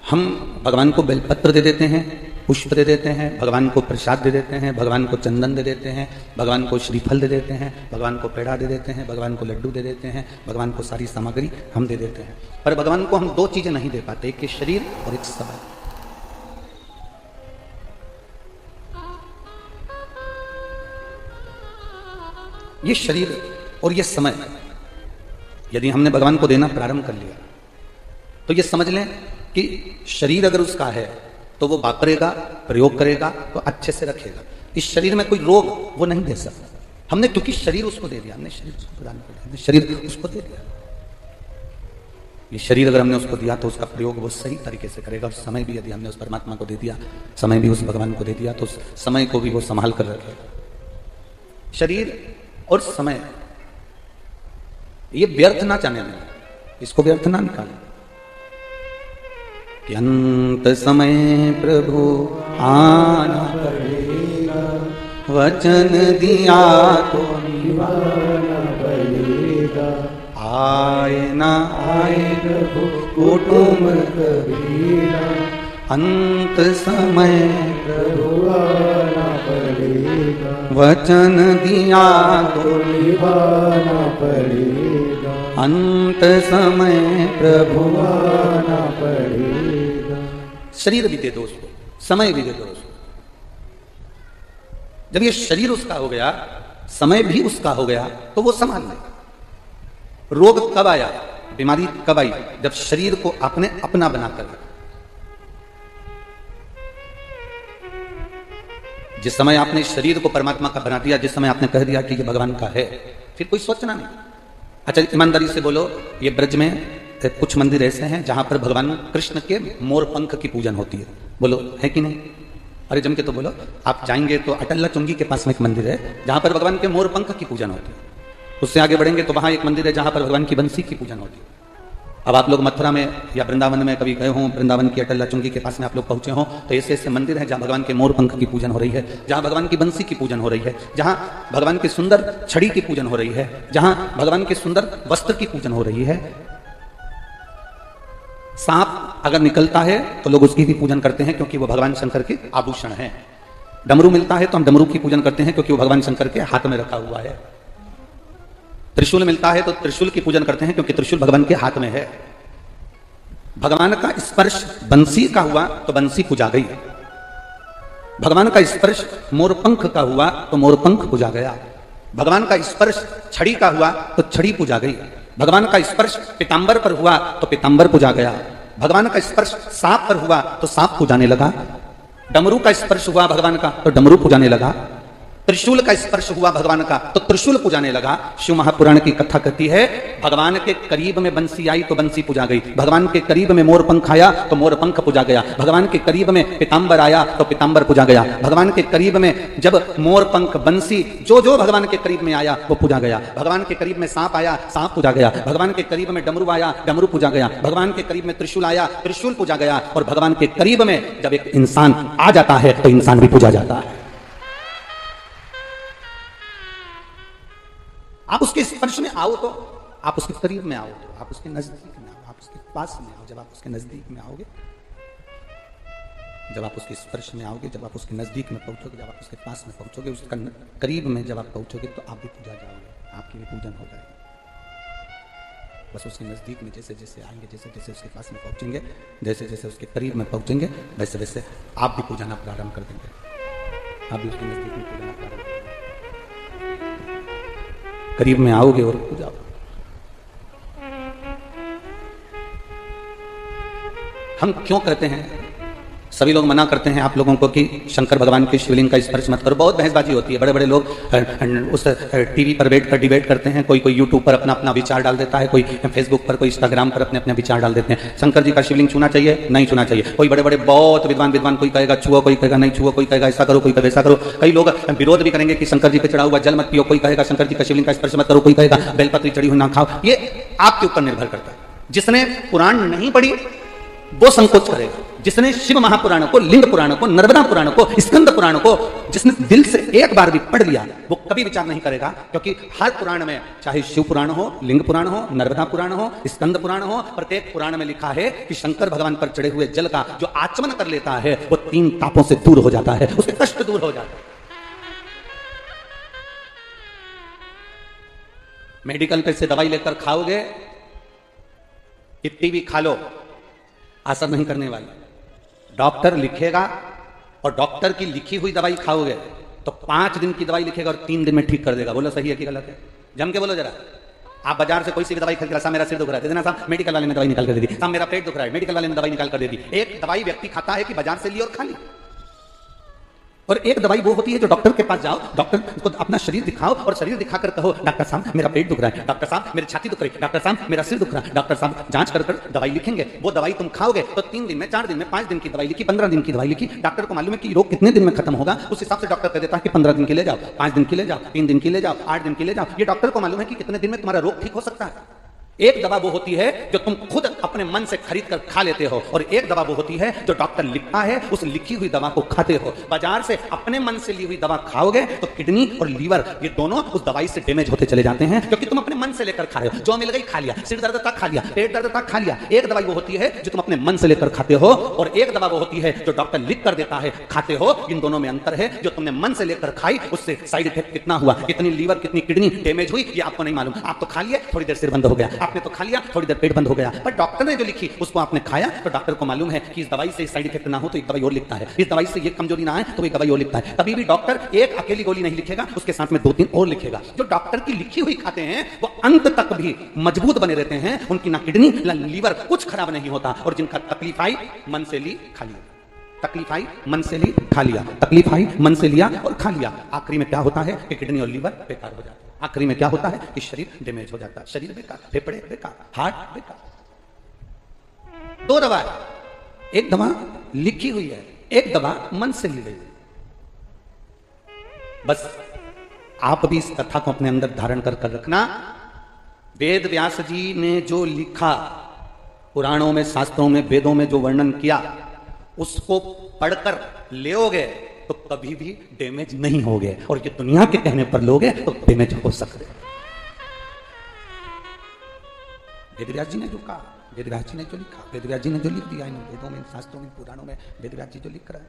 हम भगवान को बेलपत्र दे देते हैं, पुष्प दे देते हैं, भगवान को प्रसाद दे देते हैं, भगवान को चंदन दे देते हैं, भगवान को श्रीफल दे देते हैं, भगवान को पेड़ा दे देते हैं, भगवान को लड्डू दे देते हैं, भगवान को सारी सामग्री हम दे देते हैं। पर भगवान को हम दो चीजें नहीं दे पाते, एक शरीर और एक समय। ये शरीर और ये समय यदि हमने भगवान को देना प्रारंभ कर लिया तो ये समझ लें कि शरीर अगर उसका है तो वो वापरेगा, प्रयोग करेगा तो अच्छे से रखेगा। इस शरीर में कोई रोग वो नहीं दे सकता। हमने क्योंकि शरीर उसको दे दिया, हमने शरीर उसको प्रदान कर दिया, हमने शरीर उसको दे दिया। ये शरीर अगर हमने उसको दिया तो उसका प्रयोग वो सही तरीके से करेगा। और समय भी यदि हमने उस परमात्मा को दे दिया, समय भी उस भगवान को दे दिया तो उस समय को भी वो संभाल कर रखेगा। शरीर और समय ये व्यर्थ ना जाने दें, इसको व्यर्थ ना निकालें कि अंत समय प्रभु आना पड़ेगा, वचन दिया तो निभाना पड़ेगा, आए ना आए प्रभु कुटुंब कबीरा, अंत समय प्रभु आना पड़ेगा, वचन दिया तो निभाना पड़ेगा, अंत समय प्रभु आना पड़ेगा। शरीर भी दे दो उसको, समय भी दे दो उसको। जब ये शरीर उसका हो गया, समय भी उसका हो गया तो वो संभाल लेगा। रोग कब आया, बीमारी कब आई, जब शरीर को आपने अपना बनाकर रखा। जिस समय आपने शरीर को परमात्मा का बना दिया, जिस समय आपने कह दिया कि ये भगवान का है, फिर कोई सोचना नहीं। अच्छा ईमानदारी से बोलो, ये ब्रज में कुछ मंदिर ऐसे हैं जहां पर भगवान कृष्ण के मोर पंख की पूजन होती है, बोलो है कि नहीं? अरे जम के तो बोलो। आप जाएंगे तो अटल्ला चुंगी के पास में एक मंदिर है जहां पर भगवान के मोर पंख की पूजन होती है। उससे आगे बढ़ेंगे तो वहां एक मंदिर है जहां पर भगवान की बंसी की पूजन होती है। अब आप लोग मथुरा में या वृंदावन में कभी गए हों, वृंदावन की अटल्ला चुंगी के पास में आप लोग पहुंचे हों, तो ऐसे ऐसे मंदिर हैं जहां भगवान के मोर पंख की पूजन हो रही है, जहां भगवान की बंसी की पूजन हो रही है, जहां भगवान के सुंदर छड़ी की पूजन हो रही है, जहां भगवान के सुंदर वस्त्र की पूजन हो रही है। सांप अगर निकलता है तो लोग उसकी भी पूजन करते हैं क्योंकि वो भगवान शंकर के आभूषण है। डमरू मिलता है तो हम डमरू की पूजन करते हैं क्योंकि वो भगवान शंकर के हाथ में रखा हुआ है। त्रिशूल मिलता है तो त्रिशूल की पूजन करते हैं क्योंकि त्रिशूल भगवान के हाथ में है। भगवान का स्पर्श बंसी का हुआ तो बंसी पूजा गई, भगवान का स्पर्श मोरपंख का हुआ तो मोरपंख पूजा गया, भगवान का स्पर्श छड़ी का हुआ तो छड़ी पूजा गई, भगवान का स्पर्श पीतांबर पर हुआ तो पीतांबर पूजा गया, भगवान का स्पर्श सांप पर हुआ तो सांप पूजाने लगा, डमरू का स्पर्श हुआ भगवान का तो डमरू पूजाने लगा, त्रिशूल का स्पर्श हुआ भगवान का तो त्रिशूल पूजाने लगा। शिव महापुराण की कथा कहती है, भगवान के करीब में बंसी आई तो बंसी पूजा गई, भगवान के करीब में मोर पंख आया तो मोर पंख पूजा गया, भगवान के करीब में पीतांबर आया तो पीतांबर पूजा गया, भगवान के करीब में जब मोर पंख बंसी जो जो भगवान के करीब में आया वो पूजा गया, भगवान के करीब में सांप आया सांप पूजा गया, भगवान के करीब में डमरू आया डमरू पूजा गया, भगवान के करीब में त्रिशूल आया त्रिशूल पूजा गया, और भगवान के करीब में जब एक इंसान आ जाता है तो इंसान भी पूजा जाता है। आप उसके स्पर्श में आओ तो, आप उसके करीब में आओ तो, आप उसके नजदीक में आओ, आप उसके पास में आओ। जब आप उसके नजदीक में आओगे, जब आप उसके स्पर्श में आओगे, जब आप उसके नजदीक में पहुंचोगे, जब आप उसके पास में पहुंचोगे, उसका करीब में जब आप पहुंचोगे तो आप भी पूजा जाओगे, आपकी भी पूजन हो जाएगी। बस उसके नजदीक में जैसे जैसे आएंगे, जैसे जैसे उसके पास में पहुंचेंगे, जैसे जैसे उसके करीब में पहुंचेंगे, वैसे वैसे आप भी पूजना प्रारंभ कर देंगे, आप भी उसके नजदीक में पूजना प्रारंभ कर देंगे। करीब में आओगे और पूजा। हम क्यों कहते हैं, सभी लोग मना करते हैं आप लोगों को कि शंकर भगवान के शिवलिंग का स्पर्श मत करो, बहुत बहसबाजी होती है, बड़े बड़े लोग उस टीवी पर बैठ कर डिबेट करते हैं, कोई यूट्यूब पर अपना अपना विचार डाल देता है, कोई फेसबुक पर, कोई इंस्टाग्राम पर अपने अपने विचार डाल देते हैं। शंकर जी का शिवलिंग छूना चाहिए नहीं छूना चाहिए, कोई बड़े बड़े बहुत विद्वान कोई कहेगा छुओ, कोई कहेगा नहीं छुओ, कोई कहेगा ऐसा करो, कोई कहेगा वैसा करो। कई लोग विरोध भी करेंगे कि शंकर जी पे चढ़ा हुआ जल मत पियो, कोई कहेगा शंकर जी का शिवलिंग का स्पर्श मत करो, कोई कहेगा बेलपत्री चढ़ी हुई ना खाओ। ये आपके ऊपर निर्भर करता है। जिसने पुराण नहीं पढ़ी वो संकोच करेगा। जिसने शिव महापुराण को, लिंग पुराण को, नर्मदा पुराण को, स्कंद पुराण को जिसने दिल से एक बार भी पढ़ लिया, वो कभी विचार नहीं करेगा, क्योंकि हर पुराण में, चाहे शिव पुराण हो, लिंग पुराण हो, नर्मदा पुराण हो, स्कंद पुराण हो, प्रत्येक पुराण में लिखा है कि शंकर भगवान पर चढ़े हुए जल का जो आचमन कर लेता है वो 3 तापों से दूर हो जाता है, उसके कष्ट दूर हो जाता है। मेडिकल पे से दवाई लेकर खाओगे, कितनी भी खा लो, असर नहीं करने वाली। डॉक्टर लिखेगा और डॉक्टर की लिखी हुई दवाई खाओगे तो 5 दिन की दवाई लिखेगा और 3 दिन में ठीक कर देगा। बोलो सही है कि गलत है? जम के बोलो जरा। आप बाजार से कोई सी भी दवाई खरीद, साहब मेरा सिर दुख रहा है, दे देना साहब, मेडिकल वाले ने दवाई निकाल कर दे दी, साहब मेरा पेट दुख रहा है, मेडिकल वाले ने दवाई निकाल कर दे दी। एक दवाई व्यक्ति खाता है कि बाजार से ली और खा ली, और एक दवाई वो होती है जो डॉक्टर के पास जाओ, डॉक्टर को अपना शरीर दिखाओ और शरीर दिखाकर कहो डॉक्टर साहब मेरा पेट दुख रहा है, डॉक्टर साहब मेरी छाती दुख रही है, डॉक्टर साहब मेरा सिर दुख रहा है, डॉक्टर साहब जांच कर दवाई लिखेंगे। वो दवाई तुम खाओगे तो 3 दिन में, 4 दिन में, 5 दिन की दवाई लिखी, 15 दिन की दवाई लिखी। डॉक्टर को मालूम है कि रोग कितने दिन में खत्म होगा, उस हिसाब से डॉक्टर कह देता है कि 15 दिन की ले जाओ, 5 दिन की ले जाओ, 3 दिन की ले जाओ, 8 दिन की ले जाओ। ये डॉक्टर को मालूम है कि कितने दिन में तुम्हारा रोग ठीक हो सकता है। एक दवा वो होती है जो तुम खुद अपने मन से खरीद कर खा लेते हो, और एक दवा वो होती है जो डॉक्टर लिखता है, उस लिखी हुई दवा को खाते हो। बाजार से अपने मन से ली हुई दवा खाओगे तो किडनी और लीवर ये दोनों उस दवाई से डैमेज होते चले जाते हैं, क्योंकि तुम अपने मन से लेकर खा रहे हो। जो मिल गई खा लिया, सिर दर्द तक खा लिया, पेट दर्द तक खा लिया। एक दवाई वो होती है जो तुम अपने मन से लेकर खाते हो, और एक दवा वो होती है जो डॉक्टर लिख कर देता है, खाते हो। इन दोनों में अंतर है। जो तुमने मन से लेकर खाई उससे साइड इफेक्ट कितना हुआ, कितनी लीवर, कितनी किडनी डैमेज हुई, ये आपको नहीं मालूम। आप तो खा लिए, थोड़ी देर सिर बंद हो गया, आपने तो खा लिया, थोड़ी देर पेट बंद हो गया, पर डॉक्टर ने जो लिखी उसको आपने खाया, तो डॉक्टर को मालूम है कि इस दवाई से साइड इफेक्ट ना हो तो एक दवाई और लिखता है, इस दवाई से ये कमजोरी ना आए तो एक दवाई और लिखता है। कभी भी डॉक्टर एक अकेली गोली नहीं लिखेगा, उसके साथ में 2-3 और लिखेगा। जो डॉक्टर की लिखी हुई खाते हैं वो अंत तक भी मजबूत बने रहते हैं, उनकी ना किडनी ना लीवर कुछ खराब नहीं होता। और जिनका तकलीफ आई मन से ली खा लिया, तकलीफ आई मन से ली खा लिया, तकलीफ आई मन से लिया और खा लिया, आखिरी में क्या होता है कि किडनी और लीवर बेकार हो जाता है। आखिरी में क्या होता है कि शरीर डैमेज हो जाता है, शरीर बेकार, फेफड़े बेकार, हार्ट बेकार। 2 दवा है, एक दवा लिखी हुई है, एक दवा मन से ली गई। बस आप भी इस कथा को अपने अंदर धारण कर रखना। वेद व्यास जी ने जो लिखा, पुराणों में, शास्त्रों में, वेदों में जो वर्णन किया, उसको पढ़कर लेओगे तो कभी भी डैमेज नहीं होगे, और ये दुनिया के कहने पर लोगे तो डैमेज हो सकते। वेदव्यास जी ने जो कहा, वेदव्यास जी ने जो लिखा, वेदव्यास जी ने जो लिख दिया इन वेदों में, इन शास्त्रों में, पुराणों में, वेदव्यास जी जो लिख रहा है,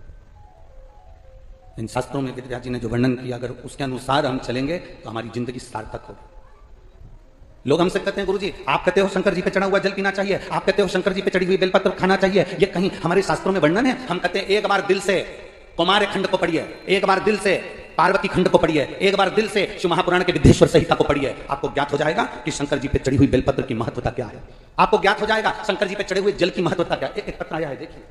इन शास्त्रों में वेदव्यास जी ने जो वर्णन किया, अगर उसके अनुसार हम चलेंगे तो हमारी जिंदगी सार्थक होगी। लोग हमसे कहते हैं गुरुजी आप कहते हो शंकर जी पे चढ़ा हुआ जल पीना चाहिए, आप कहते हो शंकर जी पे चढ़ी हुई बेलपत्र खाना चाहिए, ये कहीं हमारे शास्त्रों में वर्णन है? हम कहते हैं एक बार दिल से कुमार खंड को पढ़िए, एक बार दिल से पार्वती खंड को पढ़िए, एक बार दिल से शिव महापुराण के विद्येश्वर संहिता को पढ़िए। आपको ज्ञात हो जाएगा कि शंकर जी पे चढ़ी हुई बेलपत्र की महत्वता क्या है। आपको ज्ञात हो जाएगा शंकर जी पे चढ़े हुए जल की महत्वता क्या है। एक पत्र आया है, देखिए।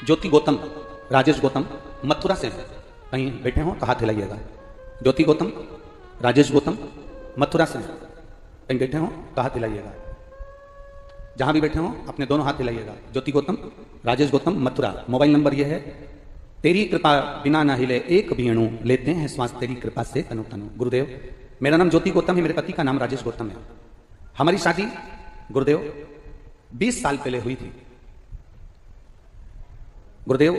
ज्योति गौतम, राजेश गौतम मथुरा से हैं, कहीं बैठे हो तो हाथ हिलाइएगा। ज्योति गौतम, राजेश गौतम मथुरा से हैं, कहीं बैठे हो तो हाथ हिलाइएगा। जहां भी बैठे हो अपने दोनों हाथ हिलाइएगा। ज्योति गौतम, राजेश गौतम मथुरा। मोबाइल नंबर यह है, तेरी कृपा बिना ना हिले एक भी अणु, लेते हैं श्वास तेरी कृपा से तनु तनु। गुरुदेव मेरा नाम ज्योति गौतम है, मेरे पति का नाम राजेश गौतम है। हमारी शादी गुरुदेव 20 साल पहले हुई थी। गुरुदेव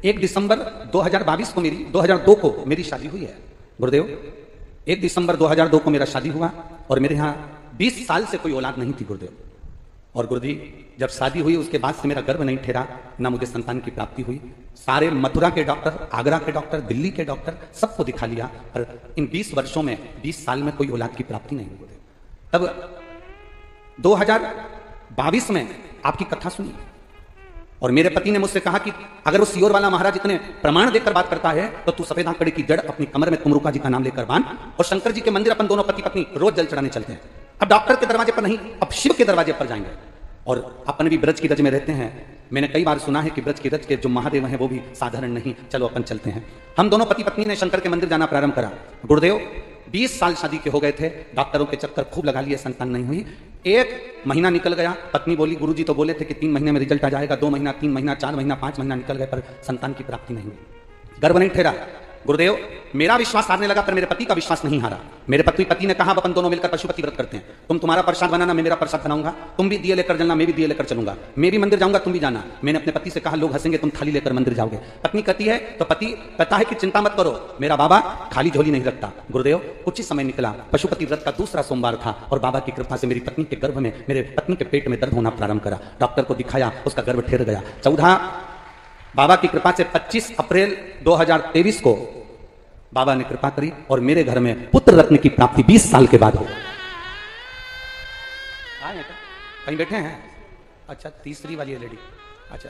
1 दिसंबर 2022 को 2002 को मेरी शादी हुई है। गुरुदेव 1 दिसंबर 2002 को मेरा शादी हुआ, और मेरे यहाँ 20 साल से कोई औलाद नहीं थी गुरुदेव। और गुरुजी जब शादी हुई उसके बाद से मेरा गर्भ नहीं ठहरा, ना मुझे संतान की प्राप्ति हुई। सारे मथुरा के डॉक्टर, आगरा के डॉक्टर, दिल्ली के डॉक्टर सबको दिखा लिया, पर इन 20 वर्षों में, 20 साल में कोई औलाद की प्राप्ति नहीं हुई गुरुदेव। तब 2022 में आपकी कथा सुनी, और मेरे पति ने मुझसे कहा कि अगर वो सियोर वाला महाराज इतने प्रमाण देकर बात करता है तो तू सफेद आंकड़े की जड़ अपनी कमर में कुमरुका जी का नाम लेकर बांध, और शंकर जी के मंदिर अपन दोनों पति पत्नी रोज जल चढ़ाने चलते हैं। अब डॉक्टर के दरवाजे पर नहीं, अब शिव के दरवाजे पर जाएंगे। और अपन भी ब्रज की रज में रहते हैं। मैंने कई बार सुना है कि ब्रज की रज के जो महादेव हैं वो भी साधारण नहीं, चलो अपन चलते हैं। हम दोनों पति पत्नी ने शंकर के मंदिर जाना प्रारंभ करा। गुरुदेव 20 साल शादी के हो गए थे, डॉक्टरों के चक्कर खूब लगा लिए, संतान नहीं हुई। 1 महीना निकल गया, पत्नी बोली गुरुजी तो बोले थे कि 3 महीने में रिजल्ट आ जाएगा, 2 महीना, 3 महीना, 4 महीना, 5 महीना निकल गए, पर संतान की प्राप्ति नहीं हुई, गर्भ नहीं ठहरा। गुरुदेव मेरा विश्वास हारने लगा पर मेरे पति का विश्वास नहीं हारा। मेरे पति ने कहा अपन दोनों मिलकर पशुपति व्रत करते हैं, तुम तुम्हारा प्रसाद बनाना, मैं मेरा प्रसाद बनाऊंगा, तुम भी दिए लेकर चलना, मैं भी दिए लेकर चलूंगा, मैं भी मंदिर जाऊंगा, तुम भी जाना। मैंने अपने पति से कहा लोग हंसेंगे, तुम थाली लेकर मंदिर जाओगे। पत्नी कहती है तो पति कहता है कि चिंता मत करो, मेरा बाबा खाली झोली नहीं रखता। गुरुदेव कुछ ही समय निकला, पशुपति व्रत का दूसरा सोमवार था और बाबा की कृपा से मेरी पत्नी के गर्भ में, मेरे पत्नी के पेट में दर्द होना प्रारंभ करा। डॉक्टर को दिखाया, उसका गर्भ ठहर गया। 14 बाबा की कृपा से 25 अप्रैल 2023 को बाबा ने कृपा करी और मेरे घर में पुत्र रत्न की प्राप्ति 20 साल के बाद हो। कहीं बैठे हैं? अच्छा, तीसरी वाली है लेडी। अच्छा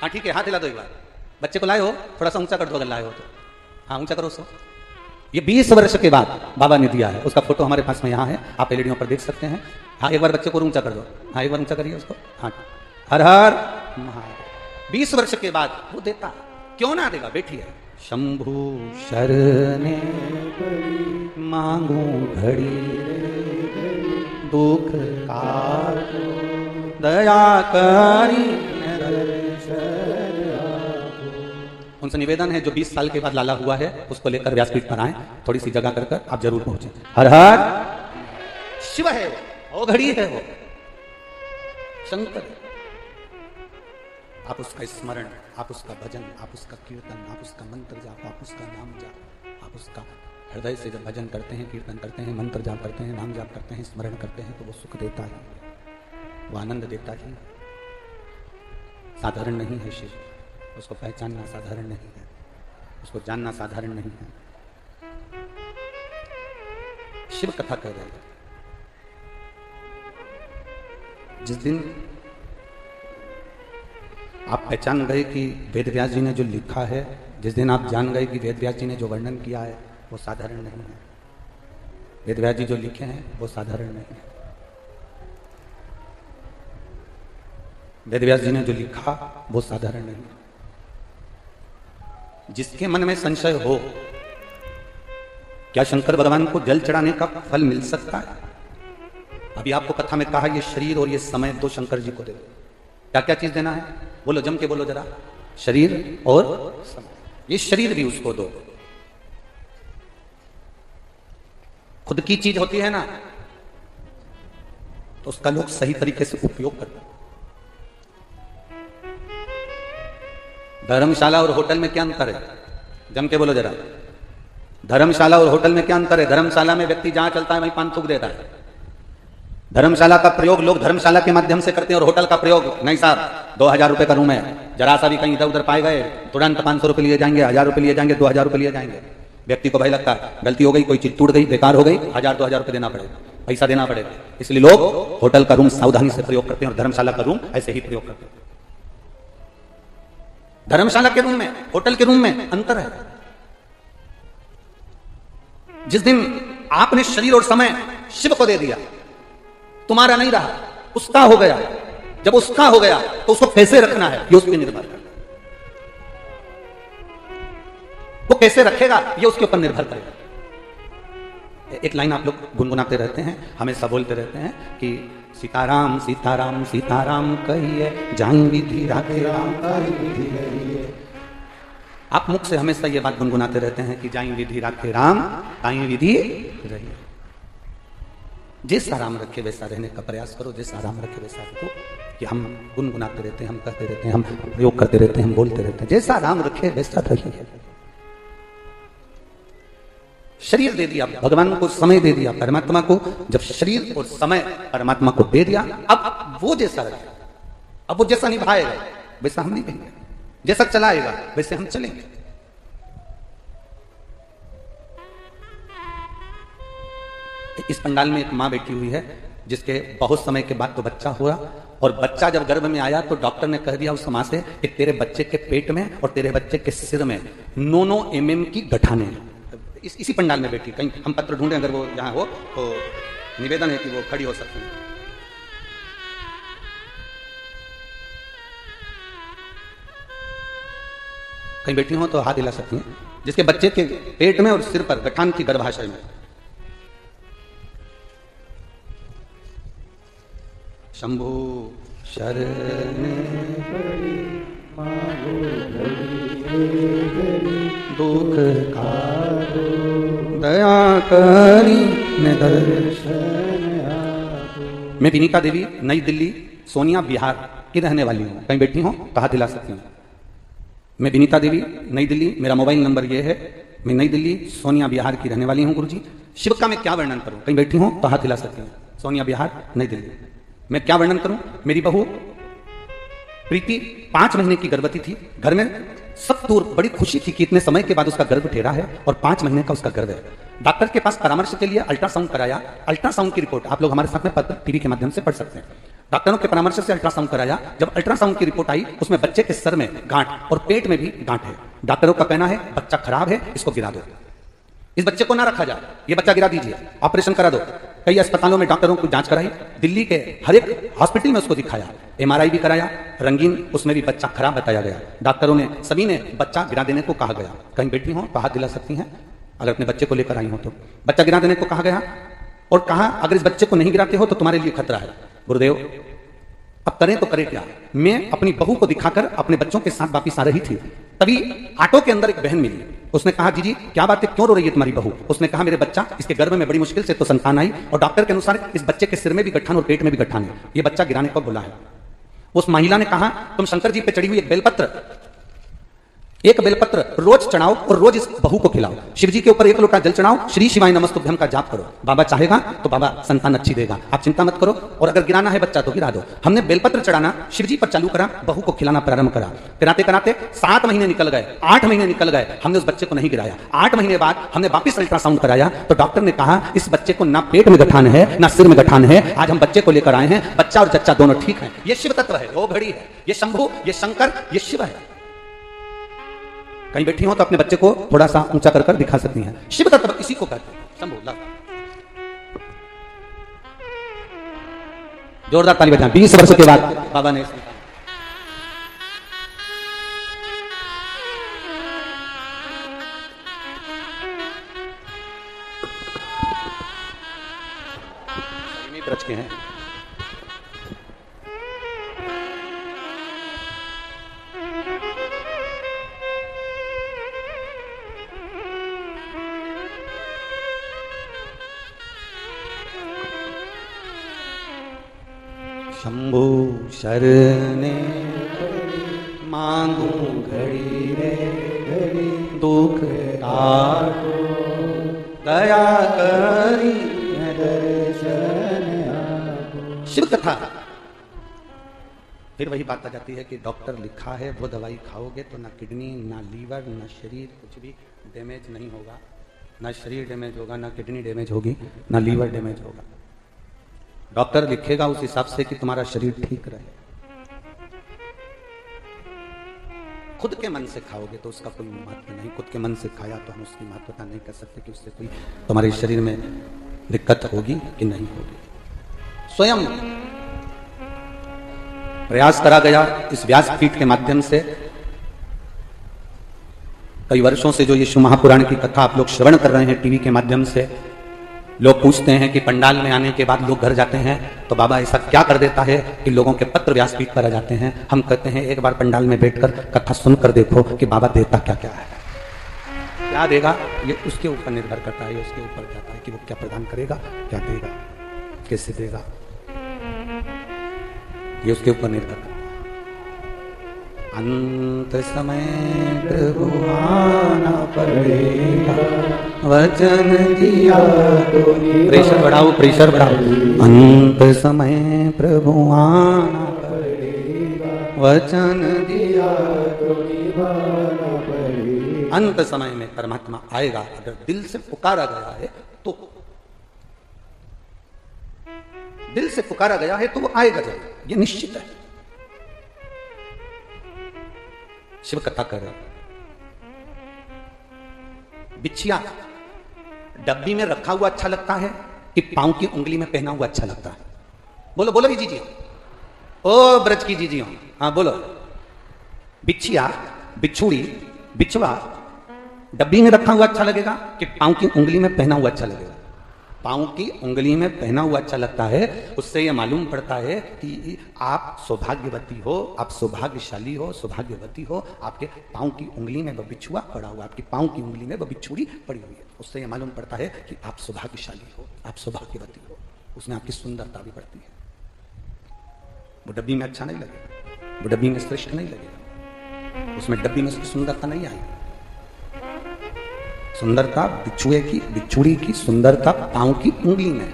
हाँ ठीक है, हाथ हिला दो एक बार। बच्चे को लाए हो, थोड़ा सा ऊंचा कर दो अगर लाए हो तो। हाँ ऊंचा करो उसको। ये 20 वर्ष के बाद बाबा ने दिया है, उसका फोटो हमारे पास में यहाँ है, आप एलईडियों पर देख सकते हैं। हाँ एक बार बच्चे को ऊंचा कर दो। हाँ एक बार ऊंचा करिए उसको। हाँ हर हर महादेव। 20 वर्ष के बाद वो देता, क्यों ना देगा? बैठिए। शंभु शरणे मांगू घड़ी दुख काटो दया करी। उनसे निवेदन है जो 20 साल के बाद लाला हुआ है उसको लेकर व्यासपीठ पर आए, थोड़ी सी जगह कर आप जरूर पहुंचे। हर हर शिव है वो घड़ी है वो शंकर। आप उसका स्मरण, आप उसका भजन, आप उसका कीर्तन, आप उसका मंत्र जाप, आप उसका नाम जाप, आप उसका हृदय से जब भजन करते हैं, कीर्तन करते हैं, मंत्र जाप करते हैं, नाम जाप करते हैं, स्मरण करते हैं तो वो सुख देता है, वो आनंद देता ही। साधारण नहीं है शिव, उसको पहचानना साधारण नहीं है, उसको जानना साधारण नहीं है। शिव कथा कह रहे हैं, जिस दिन आप पहचान गए कि वेदव्यास जी ने जो लिखा है, जिस दिन आप जान गए कि वेदव्यास जी ने जो वर्णन किया है वो साधारण नहीं है, वेदव्यास जी जो लिखे हैं वो साधारण नहीं है। वेदव्यास जी ने जो लिखा वो साधारण नहीं है। जिसके मन में संशय हो क्या शंकर भगवान को जल चढ़ाने का फल मिल सकता है? अभी आपको कथा में कहा ये शरीर और ये समय दो शंकर जी को दे दो। क्या क्या चीज देना है? बोलो, जम के बोलो जरा। शरीर और समय। ये शरीर भी उसको दो। खुद की चीज होती है ना तो उसका लोग सही तरीके से उपयोग करते हैं। धर्मशाला और होटल में क्या अंतर है? जम के बोलो जरा। धर्मशाला और होटल में क्या अंतर है? धर्मशाला में व्यक्ति जहां चलता है वहीं पान थूक देता है। धर्मशाला का प्रयोग लोग धर्मशाला के माध्यम से करते हैं और होटल का प्रयोग नहीं साहब, 2000 रुपए का रूम है, जरा सा भी कहीं इधर उधर पाए गए तुरंत 500 रुपए लिए जाएंगे, 1000 रुपए लिए जाएंगे, 2000 रुपए लिए जाएंगे। व्यक्ति को भय लगता है गलती हो गई, कोई चीज टूट गई, बेकार हो गई, 1000-2000 रुपए देना पड़ेगा, पैसा देना पड़ेगा। इसलिए लोग होटल का रूम सावधानी से प्रयोग करते हैं और धर्मशाला का रूम ऐसे ही प्रयोग करते हैं। धर्मशाला के रूम में, होटल के रूम में अंतर है। जिस दिन आपने शरीर और समय शिव को दे दिया, तुम्हारा नहीं रहा, उसका हो गया। जब उसका हो गया तो उसको कैसे रखना है ये उस पर निर्भर करता है। वो कैसे रखेगा ये उसके ऊपर निर्भर करेगा। एक लाइन आप लोग गुनगुनाते रहते हैं, हमेशा बोलते रहते हैं कि सीताराम सीताराम सीताराम कहिए, जान विधि राखे राम कहि विधि रहिए। आप मुख से हमेशा ये बात गुनगुनाते रहते हैं कि जाई विधि राखे राम ताई विधि रहिए। जैसा राम रखे वैसा रहने का प्रयास करो, जैसा राम रखे वैसा रखो। कि हम गुनगुनाते रहते हैं, हम कहते रहते हैं, हम प्रयोग करते रहते हैं, हम बोलते रहते हैं, जैसा राम रखे वैसा रहिए। शरीर दे दिया भगवान को, समय दे दिया परमात्मा को। जब शरीर और समय परमात्मा को दे दिया, अब वो जैसा रहे, अब वो जैसा निभाएगा वैसा हम नहीं कहेंगे, जैसा चलाएगा वैसे हम चलेंगे। इस पंडाल में एक मां बैठी हुई है जिसके बहुत समय के बाद तो बच्चा हुआ, और बच्चा जब गर्भ में आया तो डॉक्टर ने कह दिया उस मां से कि तेरे बच्चे के पेट में और तेरे बच्चे के सिर में 9 mm की गठाने हैं। इसी पंडाल में बैठी, कहीं हम पत्र ढूंढे, अगर वो यहाँ हो तो निवेदन है कि वो खड़ी हो सकती है। कहीं बैठी हो तो हाथ हिला सकती हैं, जिसके बच्चे के पेट में और सिर पर गठान की गर्भाशय में। शंभु शरणे दुख का दया करी ने दर्शन। मैं विनीता देवी नई दिल्ली सोनिया बिहार की रहने वाली हूँ। कहीं बैठी हूँ तो हाथ हिला सकती हूँ। मैं विनीता देवी नई दिल्ली, मेरा मोबाइल नंबर ये है। मैं नई दिल्ली सोनिया बिहार की रहने वाली हूँ गुरुजी। शिव का मैं क्या वर्णन करूँ? कहीं बैठी हूँ तो हाथ हिला सकती हूँ। सोनिया बिहार नई दिल्ली। मैं क्या वर्णन करूँ? मेरी बहू प्रीति 5 महीने की गर्भवती थी। घर में सब दूर बड़ी खुशी थी कि इतने समय के बाद उसका गर्भ ठहरा है और 5 महीने का उसका गर्भ है। डॉक्टर के पास परामर्श के लिए अल्ट्रासाउंड कराया। अल्ट्रासाउंड की रिपोर्ट आप लोग हमारे साथ में पत्र टीवी के माध्यम से पढ़ सकते हैं। डॉक्टरों के परामर्श से अल्ट्रासाउंड कराया। जब अल्ट्रासाउंड की रिपोर्ट आई उसमें बच्चे के सर में गांठ और पेट में भी गांठ है। डॉक्टरों का कहना है बच्चा खराब है, इसको गिरा दो, इस बच्चे को ना रखा जाए, ये बच्चा गिरा दीजिए, ऑपरेशन करा दो। कई अस्पतालों में डॉक्टरों को जांच कराई, दिल्ली के हर एक हॉस्पिटल में उसको दिखाया, एमआरआई भी कराया, रंगीन, उसमें भी बच्चा खराब बताया गया। डॉक्टरों ने सभी ने बच्चा गिरा देने को कहा गया। कहीं बैठी हो तो हाथ दिला सकती हैं अगर अपने बच्चे को लेकर आई हो तो। बच्चा गिरा देने को कहा गया और कहा अगर इस बच्चे को नहीं गिराते हो तो तुम्हारे लिए खतरा है। गुरुदेव अब करें तो करें क्या? मैं अपनी बहू को दिखाकर अपने बच्चों के साथ वापिस आ रही थी, तभी ऑटो के अंदर एक बहन मिली। उसने कहा जीजी क्या बात है, क्यों रो रही है तुम्हारी बहू? उसने कहा मेरे बच्चा, इसके गर्भ में बड़ी मुश्किल से तो संतान आई और डॉक्टर के अनुसार इस बच्चे के सिर में भी गट्ठन और पेट में भी गट्ठन है, ये बच्चा गिराने को बोला है। उस महिला ने कहा तुम शंकर जी पे चढ़ी हुई एक बेलपत्र रोज चढ़ाओ और रोज इस बहू को खिलाओ। शिव जी के ऊपर 1 लोटा जल चढ़ाओ, श्री शिवाय नमस्तुभ्यम का जाप करो। बाबा चाहेगा तो बाबा संतान अच्छी देगा, आप चिंता मत करो। और अगर गिराना है बच्चा तो गिरा दो। हमने बेलपत्र चढ़ाना शिव जी पर चालू करा, बहू को खिलाना प्रारंभ करा। कराते कराते 7 महीने निकल गए, 8 महीने निकल गए, हमने उस बच्चे को नहीं गिराया। 8 महीने बाद हमने वापिस अल्ट्रासाउंड कराया तो डॉक्टर ने कहा इस बच्चे को ना पेट में गठान है ना सिर में गठान है। आज हम बच्चे को लेकर आए हैं, बच्चा और जच्चा दोनों ठीक है। ये शिव तत्व है, वो घड़ी है, ये शंभु, ये शंकर, ये शिव है। कहीं बैठी हो तो अपने बच्चे को थोड़ा सा ऊंचा कर कर दिखा सकती हैं। शिव तत्व इसी को कहते हैं, शंभु लव। जोरदार ताली बजाएं। 20 वर्ष के बाद बाबा ने रच के हैं। शंभु शरणे मांगू घड़ी रे घड़ी, दुख तारो दया करी दर्शन आपो। शिव कथा। फिर वही बात आ जाती है कि डॉक्टर लिखा है वो दवाई खाओगे तो ना किडनी ना लीवर ना शरीर कुछ भी डैमेज नहीं होगा, ना शरीर डैमेज होगा, ना किडनी डैमेज होगी, ना लीवर डैमेज होगा। डॉक्टर लिखेगा उस हिसाब से कि तुम्हारा शरीर ठीक रहे। खुद के मन से खाओगे तो उसका कोई महत्व नहीं। खुद के मन से खाया तो हम उसकी महत्वता नहीं कर सकते कि उससे कोई तुम्हारे शरीर में दिक्कत होगी कि नहीं होगी। स्वयं प्रयास करा गया इस व्यासपीठ के माध्यम से। कई वर्षों से जो ये शिव महापुराण की कथा आप लोग श्रवण कर रहे हैं टीवी के माध्यम से, लोग पूछते हैं कि पंडाल में आने के बाद लोग घर जाते हैं तो बाबा ऐसा क्या कर देता है कि लोगों के पत्र व्यासपीठ पर आ जाते हैं। हम कहते हैं एक बार पंडाल में बैठकर कथा सुनकर देखो कि बाबा देता क्या क्या है। क्या देगा ये उसके ऊपर निर्भर करता है, ये उसके ऊपर जाता है कि वो क्या प्रदान करेगा, क्या देगा, कैसे देगा, ये उसके ऊपर निर्भर करता है। अंत समय प्रभु आना पड़ेगा, वचन दिया तो प्रेशर बढ़ाओ, प्रेशर बढ़ाओ। अंत समय प्रभु आना पड़ेगा, वचन दिया तो निभाना पड़ेगा। अंत समय में परमात्मा आएगा, अगर दिल से पुकारा गया है तो, दिल से पुकारा गया है तो वो आएगा जरूर, ये निश्चित है। शिव कथा कर रहे, बिछिया डब्बी में रखा हुआ अच्छा लगता है कि पांव की उंगली में पहना हुआ अच्छा लगता है? बोलो बोलो जी जी, ओ ब्रज की जी हो, हाँ बोलो। बिछिया, बिछुड़ी, बिछवा डब्बी में रखा हुआ अच्छा लगेगा कि पांव की उंगली में पहना हुआ अच्छा लगेगा? पांव की उंगली में पहना हुआ अच्छा लगता है, उससे यह मालूम पड़ता है कि आप सौभाग्यवती हो, आप सौभाग्यशाली हो, सौभाग्यवती हो। आपके पांव की उंगली में वह बिछुआ पड़ा हुआ, आपकी पांव की उंगली में वह बिछुड़ी पड़ी हुई है, उससे यह मालूम पड़ता है कि आप सौभाग्यशाली हो, आप सौभाग्यवती हो। उसमें आपकी सुंदरता भी बढ़ती है। वो डब्बी में अच्छा नहीं लगेगा, वो डब्बी में श्रेष्ठ नहीं लगेगा, उसमें डब्बी में सुंदरता नहीं आएगी। सुंदरता बिछुड़ी की सुंदरता पांव की उंगली में,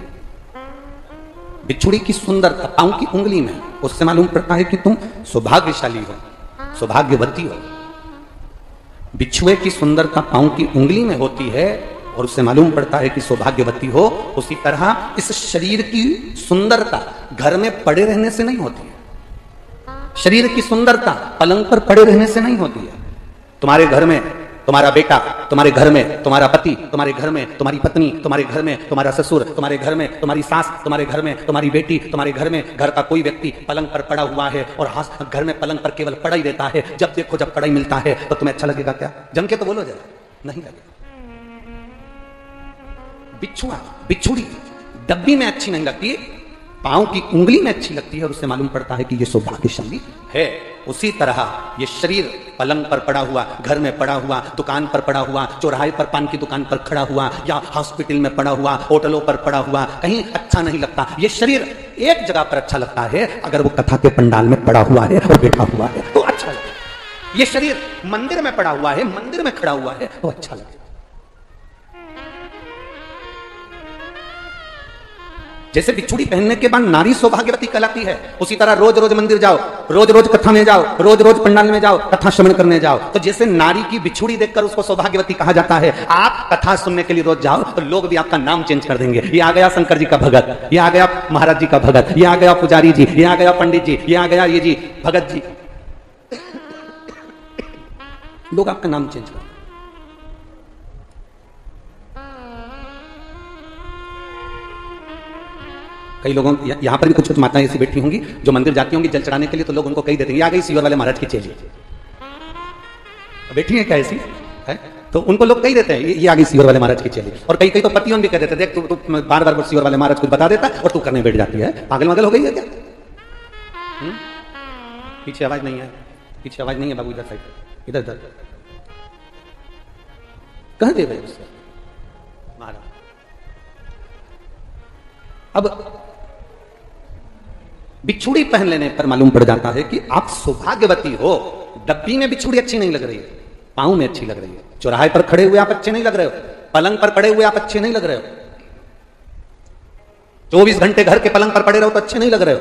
बिछुड़ी की सुंदरता पांव की उंगली में, उससे मालूम पड़ता है कि तुम सौभाग्यशाली हो, सौभाग्यवती हो। बिछुए की सुंदरता पांव की उंगली में होती है और उससे मालूम पड़ता है कि सौभाग्यवती हो। उसी तरह इस शरीर की सुंदरता घर में पड़े रहने से नहीं होती है। शरीर की सुंदरता पलंग पर पड़े रहने से नहीं होती है। तुम्हारे घर में तुम्हारा बेटा, तुम्हारे घर में तुम्हारा पति, तुम्हारे घर में तुम्हारी पत्नी, तुम्हारे घर में तुम्हारा ससुर, तुम्हारे घर में तुम्हारी सास, तुम्हारे घर में तुम्हारी बेटी, तुम्हारे घर में घर का कोई व्यक्ति पलंग पर पड़ा हुआ है और घर में पलंग पर केवल पड़ा ही रहता है। जब देखो जब पड़ा ही मिलता है तो तुम्हें अच्छा लगेगा क्या? जम के तो बोलो जरा, नहीं लगेगा। बिछुड़ी डब्बी में अच्छी नहीं लगती, पांव की उंगली में अच्छी लगती है और उससे मालूम पड़ता है कि ये सौभाग्यशाली है। उसी तरह ये शरीर पलंग पर पड़ा हुआ, घर में पड़ा हुआ, दुकान पर पड़ा हुआ, चौराहे पर पान की दुकान पर खड़ा हुआ, या हॉस्पिटल में पड़ा हुआ, होटलों पर पड़ा हुआ, कहीं अच्छा नहीं लगता। ये शरीर एक जगह पर अच्छा लगता है, अगर वो कथा के पंडाल में पड़ा हुआ है और बैठा हुआ है तो अच्छा लगता है। ये शरीर मंदिर में पड़ा हुआ है, मंदिर में खड़ा हुआ है तो अच्छा लगता है। जैसे बिछुड़ी पहनने के बाद नारी सौभाग्यवती कहलाती है, उसी तरह रोज रोज मंदिर जाओ, रोज रोज कथा में जाओ, रोज रोज पंडाल में जाओ, कथा श्रवण करने जाओ, तो जैसे नारी की बिछुड़ी देखकर उसको सौभाग्यवती कहा जाता है। आप कथा सुनने के लिए रोज जाओ तो लोग भी आपका नाम चेंज कर देंगे। ये आ गया शंकर जी का भगत, ये आ गया महाराज जी का भगत, ये आ गया पुजारी जी, ये आ गया पंडित जी, ये आ गया ये जी भगत जी। लोग आपका नाम चेंज कर। कई लोगों यहां पर भी कुछ कुछ माताएं ऐसी बैठी होंगी जो मंदिर जाती होंगी जल चढ़ाने के लिए, तो लोग उनको कही देते हैं, ये आ गई सीवर वाले महाराज की चेली। बैठी है क्या ऐसी है? तो उनको लोग कही देते हैं, ये आ गई सीवर वाले महाराज की चेली। और कई कई तो पतियों भी कह देते, देख तू बार बार सीवर वाले महाराज कुछ बता देता और तू करने बैठ जाती है। पागल वागल हो गई है क्या? पीछे आवाज नहीं है, पीछे आवाज नहीं है बाबू, इधर साइड, इधर इधर कह दे भाई उससे महाराज। अब बिछुड़ी पहन लेने पर मालूम पड़ जाता है कि आप सौभाग्यवती हो। डब्बी में बिछुड़ी अच्छी नहीं लग रही है, पांव में अच्छी लग रही है। चौराहे पर खड़े हुए आप अच्छे नहीं लग रहे हो, पलंग पर पड़े हुए आप अच्छे नहीं लग रहे हो, 24 घंटे घर के पलंग पर पड़े रहो तो अच्छे नहीं लग रहे हो।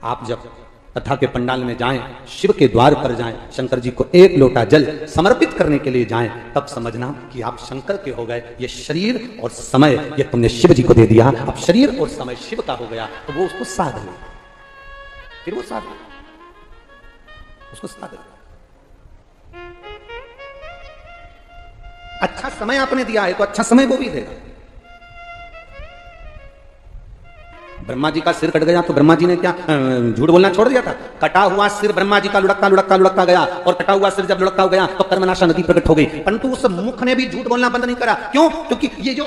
आप जब कथा के पंडाल में जाएं, शिव के द्वार पर जाएं, शंकर जी को एक लोटा जल समर्पित करने के लिए जाएं, तब समझना कि आप शंकर के हो गए। ये शरीर और समय ये तुमने शिव जी को दे दिया, अब शरीर और समय शिव का हो गया, तो वो उसको साध ले, फिर वो साध ले, उसको साध ले। अच्छा समय आपने दिया है तो अच्छा समय वो भी देगा। ब्रह्मा जी का सिर कट गया तो ब्रह्मा जी ने क्या झूठ बोलना छोड़ दिया था? कटा हुआ सिर ब्रह्मा जी का लुढ़कता लुढ़कता लुढ़कता गया, और कटा हुआ सिर जब लुढ़कता गया तो कर्मनाशा नदी प्रकट हो गई। परंतु उस मुख ने भी झूठ बोलना बंद नहीं करा। क्यों? क्योंकि ये जो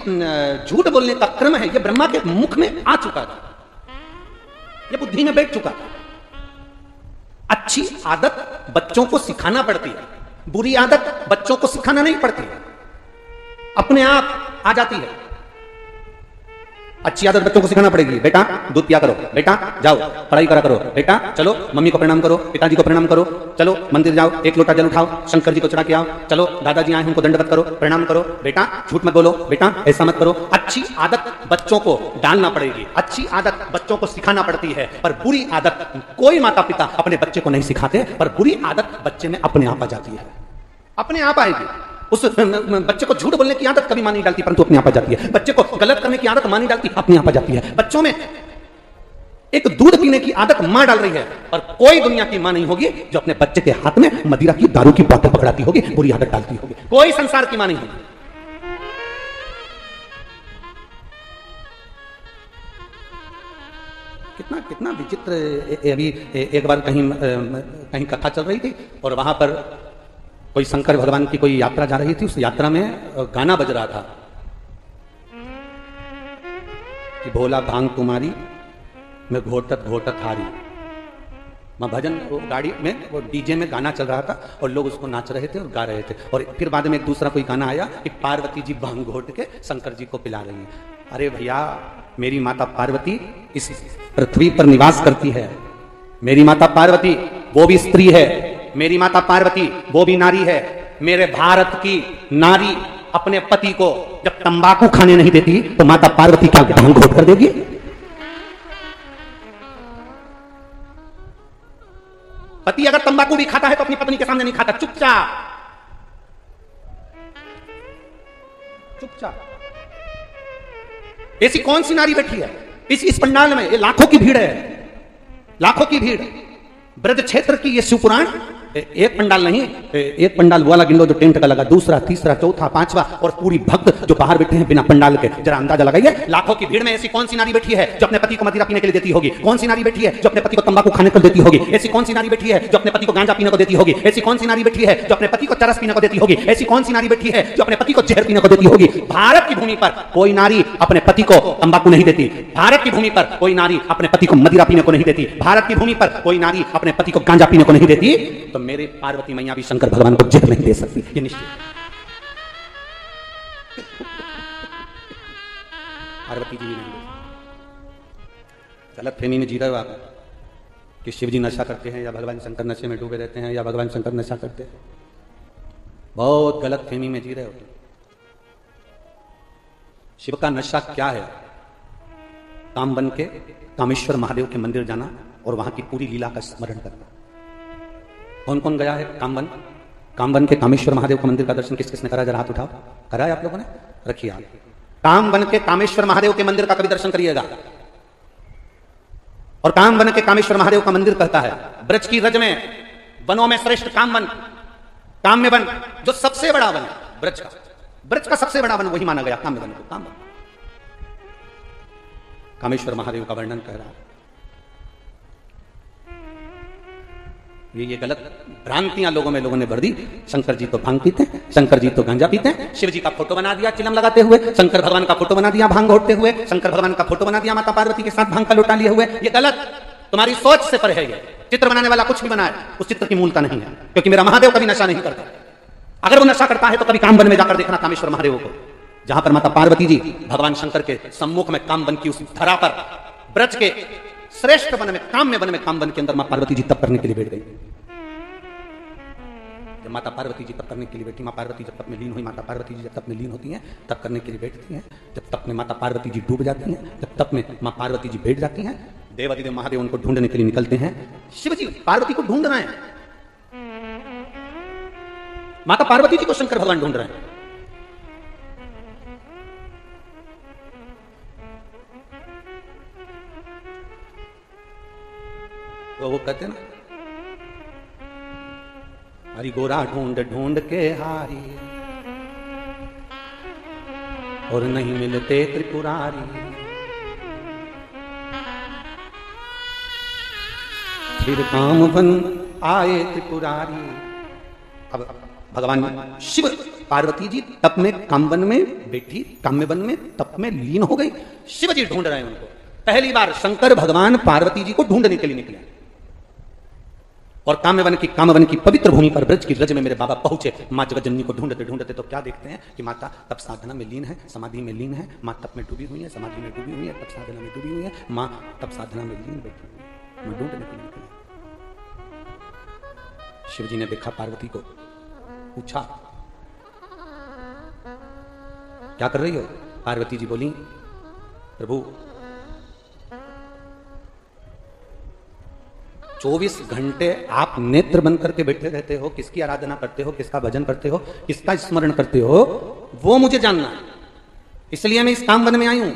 झूठ बोलने का क्रम है ये ब्रह्मा के मुख में आ चुका था, ये बुद्धि में बैठ चुका था। अच्छी आदत बच्चों को सिखाना पड़ती है, बुरी आदत बच्चों को सिखाना नहीं पड़ती है, अपने आप आ जाती है। अच्छी आदत बच्चों को सिखाना पड़ेगी, बेटा दूध पिया करो, बेटा जाओ पढ़ाई करा करो, बेटा चलो मम्मी को प्रणाम करो, पिताजी को प्रणाम करो, चलो मंदिर जाओ एक लोटा जल उठाओ, शंकर जी को चढ़ा के आओ, चलो दादाजी आए उनको दंडवत करो, प्रणाम करो, बेटा झूठ मत बोलो, बेटा ऐसा मत करो। अच्छी आदत बच्चों को डालना पड़ेगी, अच्छी आदत बच्चों को सिखाना पड़ती है। पर बुरी आदत कोई माता पिता अपने बच्चे को नहीं सिखाते, पर बुरी आदत बच्चे में अपने आप आ जाती है, अपने आप आएगी। उस बच्चे को झूठ बोलने की आदत कभी मां नहीं डालती, परंतु अपने आप आ जाती है। बच्चे को गलत करने की आदत मां नहीं डालती, अपने आप आ जाती है। बच्चों में एक दूध पीने की आदत मां डाल रही है, पर कोई दुनिया की मां नहीं होगी जो अपने बच्चे के हाथ में मदिरा की दारू की बोतल पकड़ाती होगी, बुरी आदत डालती होगी। कोई संसार की मां नहीं होगी। कितना कितना विचित्र। अभी एक बार कहीं कथा चल रही थी और वहां पर कोई शंकर भगवान की कोई यात्रा जा रही थी, उस यात्रा में गाना बज रहा था। कि भोला भांग तुम्हारी मैं घोटत घोटत हारी। मैं भजन वो गाड़ी में वो डीजे में गाना चल रहा था और लोग उसको नाच रहे थे और गा रहे थे, और फिर बाद में एक दूसरा कोई गाना आया कि पार्वती जी भांग घोट के शंकर जी को पिला रही हैं। अरे भैया, मेरी माता पार्वती इस पृथ्वी पर निवास करती है। मेरी माता पार्वती वो भी स्त्री है, मेरी माता पार्वती वो भी नारी है। मेरे भारत की नारी अपने पति को जब तंबाकू खाने नहीं देती तो माता पार्वती क्या भांग घोट कर देगी? पति अगर तंबाकू भी खाता है तो अपनी पत्नी के सामने नहीं खाता, चुपचाप चुपचाप। ऐसी कौन सी नारी बैठी है इस पंडाल में? ये लाखों की भीड़ है, लाखों की भीड़। ब्रज क्षेत्र की ये शिवपुराण एक पंडाल नहीं, एक पंडाल वाला गिन लो जो टेंट का लगा, दूसरा, तीसरा, चौथा, पांचवा, और पूरी भक्त जो बाहर बैठे हैं बिना पंडाल के। जरा अंदाजा लगाइए, लाखों की भीड़ में ऐसी कौन सी नारी बैठी है जो अपने पति को मदिरा पीने के लिए देती होगी? कौन सी नारी बैठी है जो अपने पति को तंबाकू खाने को देती होगी? ऐसी कौन सी नारी बैठी है जो अपने पति को गांजा पीने को देती होगी? ऐसी कौन सी नारी बैठी है जो अपने पति को चरस पीने को देती होगी? ऐसी कौन सी नारी बैठी है जो अपने पति को जहर पीने को देती होगी? भारत की भूमि पर कोई नारी अपने पति को तंबाकू नहीं देती। भारत की भूमि पर कोई नारी अपने पति को मदिरा पीने को नहीं देती। भारत की भूमि पर कोई नारी अपने पति को गांजा पीने को नहीं देती। तो मेरे पार्वती मैया भी शंकर भगवान को जहर नहीं दे सकती, ये निश्चित। पार्वती जी भी नहीं दे। गलत फहमी में जी रहे हो आप कि शिव जी नशा करते हैं या भगवान शंकर नशे में डूबे रहते हैं या भगवान शंकर नशा करते हैं। बहुत गलत फहमी में जी रहे हो। शिव का नशा क्या है? काम बन के कामेश्वर महादेव के मंदिर जाना और वहां की पूरी लीला का स्मरण करना। कौन कौन गया है कामबन के कामेश्वर महादेव का मंदिर का दर्शन किस किसने करा? जरा हाथ उठाओ। करा है आप लोगों ने? रखिए हाथ। कामबन के कामेश्वर महादेव के मंदिर का कभी दर्शन करिएगा। और कामबन के कामेश्वर महादेव का मंदिर कहता है ब्रज की रज में वनों में श्रेष्ठ कामबन, काम में वन जो सबसे बड़ा वन है ब्रज का सबसे बड़ा वन वही माना गया काम में वन को। कामबन कामेश्वर महादेव का वर्णन कह रहा है। ये गलत भ्रांतियां लोगों ने भर दी। शंकर जी तो भांग पीते हैं, शंकर जी तो गांजा पीते हैं। शिव जी का फोटो बना दिया चिलम लगाते हुए, शंकर भगवान का फोटो बना दिया भांग घोटते हुए, शंकर भगवान का फोटो बना दिया माता पार्वती के साथ भांग का लोटा लिए हुए। ये गलत, तुम्हारी सोच से परे है। ये चित्र बनाने वाला कुछ भी बनाए, उस चित्र की मूलता नहीं है, क्योंकि मेरा महादेव कभी नशा नहीं करता। अगर वो नशा करता है तो कभी कामबन में जाकर देखना कामेश्वर महादेव को, जहां पर माता पार्वती जी भगवान शंकर के सम्मुख में कामबन की उस धरा पर ब्रज के श्रेष्ठ वन में कामबन के अंदर मां पार्वती जी तप करने के लिए बैठ गई। जब माता पार्वती जी तप करने के लिए बैठी, मां पार्वती जब तप में लीन हुई, माता पार्वती जी जब तप में लीन होती हैं, तप करने के लिए बैठती हैं। जब तप में माता पार्वती जी डूब जाती हैं, जब तप में मां पार्वती जी बैठ जाती हैं, देवादिदेव महादेव उनको ढूंढने के लिए निकलते हैं। शिव जी पार्वती को ढूंढ रहे हैं, माता पार्वती जी को शंकर भगवान ढूंढ रहे हैं। तो वो कहते हैं ना, हरि गोरा ढूंढ ढूंढ के हारी और नहीं मिलते त्रिपुरारी, फिर कामबन आए त्रिपुरारी। अब भगवान शिव पार्वती जी तप में कामबन में बैठी, काम्यवन में तप में लीन हो गई। शिव जी ढूंढ रहे हैं उनको। पहली बार शंकर भगवान पार्वती जी को ढूंढने के लिए निकले और कामवन की पवित्र भूमि पर ब्रज की रज में मेरे बाबा पहुंचे। मां जगज्जननी को ढूंढते ढूंढते तो क्या देखते हैं कि माता तप साधना में लीन है, समाधि में लीन है। मां तप में डूबी हुई है, समाधि में डूबी हुई है, तप साधना में डूबी हुई है। मां तप साधना में लीन बैठी हुई है। मैं ढूंढने के लिए निकला। शिव जी ने देखा पार्वती को, पूछा क्या कर रही हो? पार्वती जी बोली, प्रभु 24 घंटे आप नेत्र बंद करके बैठे रहते हो, किसकी आराधना करते हो, किसका भजन करते हो, किसका स्मरण करते हो, वो मुझे जानना है। इसलिए मैं इस कामवन में आई हूं।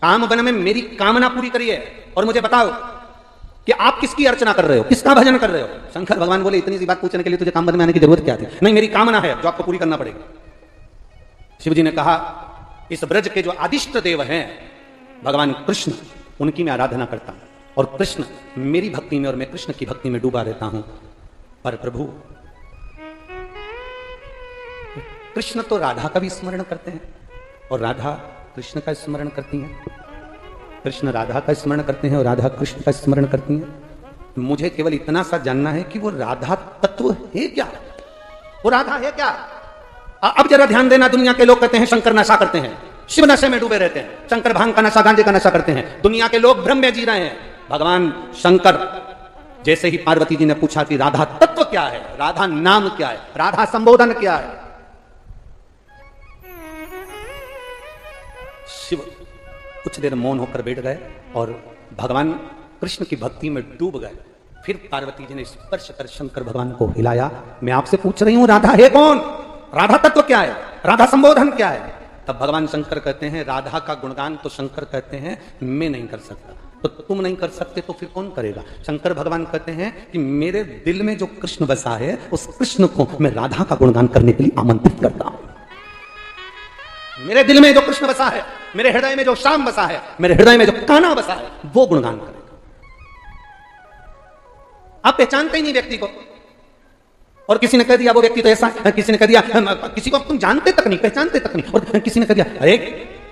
कामवन में मेरी कामना पूरी करिए और मुझे बताओ कि आप किसकी अर्चना कर रहे हो, किसका भजन कर रहे हो। शंकर भगवान बोले, इतनी सी बात पूछने के लिए तुझे कामवन में आने की जरूरत क्या थी? नहीं, मेरी कामना है जो आपको पूरी करना पड़ेगी। शिव जी ने कहा, इस ब्रज के जो आदिष्ट देव हैं भगवान कृष्ण, उनकी मैं आराधना करता हूं और कृष्ण मेरी भक्ति में और मैं कृष्ण की भक्ति में डूबा रहता हूं। पर प्रभु, कृष्ण तो राधा का भी स्मरण करते हैं और राधा कृष्ण का स्मरण करती हैं। कृष्ण राधा का स्मरण करते हैं और राधा कृष्ण का स्मरण करती हैं। मुझे केवल इतना सा जानना है कि वो राधा तत्व है क्या, वो राधा है क्या। अब जरा ध्यान देना, दुनिया के लोग कहते हैं शंकर नशा करते हैं, शिव नशे में डूबे रहते हैं, शंकर भांग का नशा, गांजे का नशा करते हैं, दुनिया के लोग भ्रम में जी रहे हैं। भगवान शंकर जैसे ही पार्वती जी ने पूछा कि राधा तत्व क्या है, राधा नाम क्या है, राधा संबोधन क्या है, शिव कुछ देर मौन होकर बैठ गए और भगवान कृष्ण की भक्ति में डूब गए। फिर पार्वती जी ने स्पर्श कर शंकर भगवान को हिलाया, मैं आपसे पूछ रही हूं राधा है कौन, राधा तत्व क्या है, राधा संबोधन क्या है। तब भगवान शंकर कहते हैं राधा का गुणगान तो शंकर कहते हैं मैं नहीं कर सकता, तो तुम नहीं कर सकते तो फिर कौन करेगा। शंकर भगवान कहते हैं कि मेरे दिल में जो कृष्ण बसा है उस कृष्ण को मैं राधा का गुणगान करने के लिए आमंत्रित करता हूं। मेरे दिल में जो कृष्ण बसा है, मेरे हृदय में जो श्याम बसा है, मेरे हृदय में जो कान्हा बसा है, वो गुणगान करेगा। आप पहचानते ही नहीं व्यक्ति को, और किसी ने कह दिया वो व्यक्ति तो ऐसा, किसी ने कह दिया किसी को तुम जानते तक नहीं, पहचानते तक नहीं, और किसी ने कह दिया अरे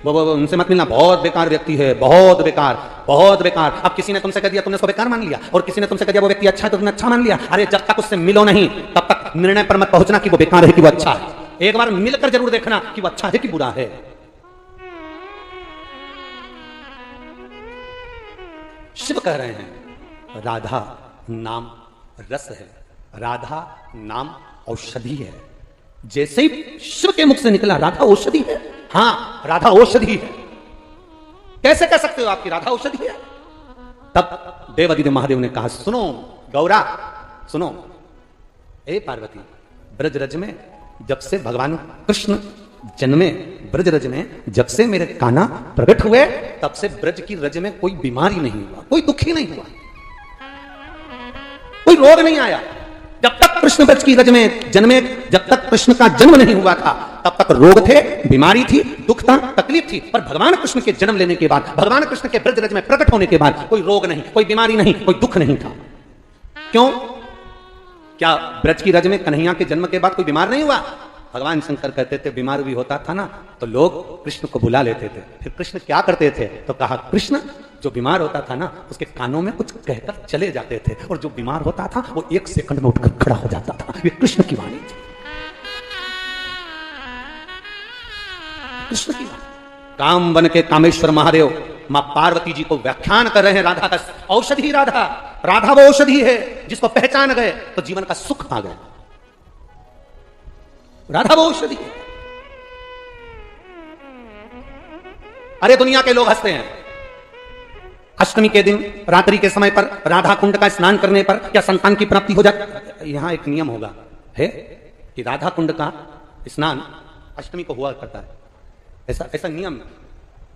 वो उनसे मत मिलना, बहुत बेकार व्यक्ति है, बहुत बेकार, बहुत बेकार। अब किसी ने तुमसे कह दिया, तुमने उसको बेकार मान लिया, और किसी ने तुमसे कह दिया वो व्यक्ति अच्छा है तो तुमने अच्छा मान लिया। अरे जब तक उससे मिलो नहीं तब तक निर्णय पर मत पहुंचना कि वो बेकार है कि वो अच्छा है। एक बार मिलकर जरूर देखना कि वो अच्छा है कि बुरा है। शिव कह रहे हैं राधा नाम रस है, राधा नाम औषधि है। जैसे ही शिव के मुख से निकला राधा औषधि है, हाँ राधा औषधि है, कैसे कह सकते हो आपकी राधा औषधि है। तब देवादिदेव महादेव ने कहा सुनो गौरा सुनो, ए पार्वती, ब्रजरज में जब से भगवान कृष्ण जन्मे, ब्रजरज में जब से मेरे कान्हा प्रकट हुए, तब से ब्रज की रज में कोई बीमारी नहीं हुआ, कोई दुख ही नहीं हुआ, कोई रोग नहीं आया। जब तक कृष्ण ब्रज की रज में जन्मे, जब तक कृष्ण का जन्म नहीं हुआ था तब तक रोग थे, बीमारी थी, दुख था, तकलीफ थी। पर भगवान कृष्ण के जन्म लेने के बाद, भगवान कृष्ण के ब्रज रज में प्रकट होने के बाद कोई रोग नहीं, कोई बीमारी नहीं, कोई दुख नहीं था। क्यों? क्या ब्रज की रज में कन्हैया के जन्म के बाद कोई बीमार नहीं हुआ? भगवान शंकर कहते थे बीमार भी होता था ना तो लोग कृष्ण को बुला लेते थे। फिर कृष्ण क्या करते थे? तो कहा कृष्ण जो बीमार होता था ना उसके कानों में कुछ कहकर चले जाते थे, और जो बीमार होता था वो 1 सेकंड में उठकर खड़ा हो जाता था। ये कृष्ण की वाणी थी, कृष्ण की वाणी। काम बन के कामेश्वर महादेव मां पार्वती जी को व्याख्यान कर रहे हैं राधा का। औषधि राधा, राधा वो औषधि है जिसको पहचान गए तो जीवन का सुख पा गए। राधा वो औषधि है। अरे दुनिया के लोग हंसते हैं, अष्टमी के दिन रात्रि के समय पर राधा कुंड का स्नान करने पर क्या संतान की प्राप्ति हो जाती? यहां एक नियम होगा है कि राधा कुंड का स्नान अष्टमी को हुआ करता है, ऐसा ऐसा नियम।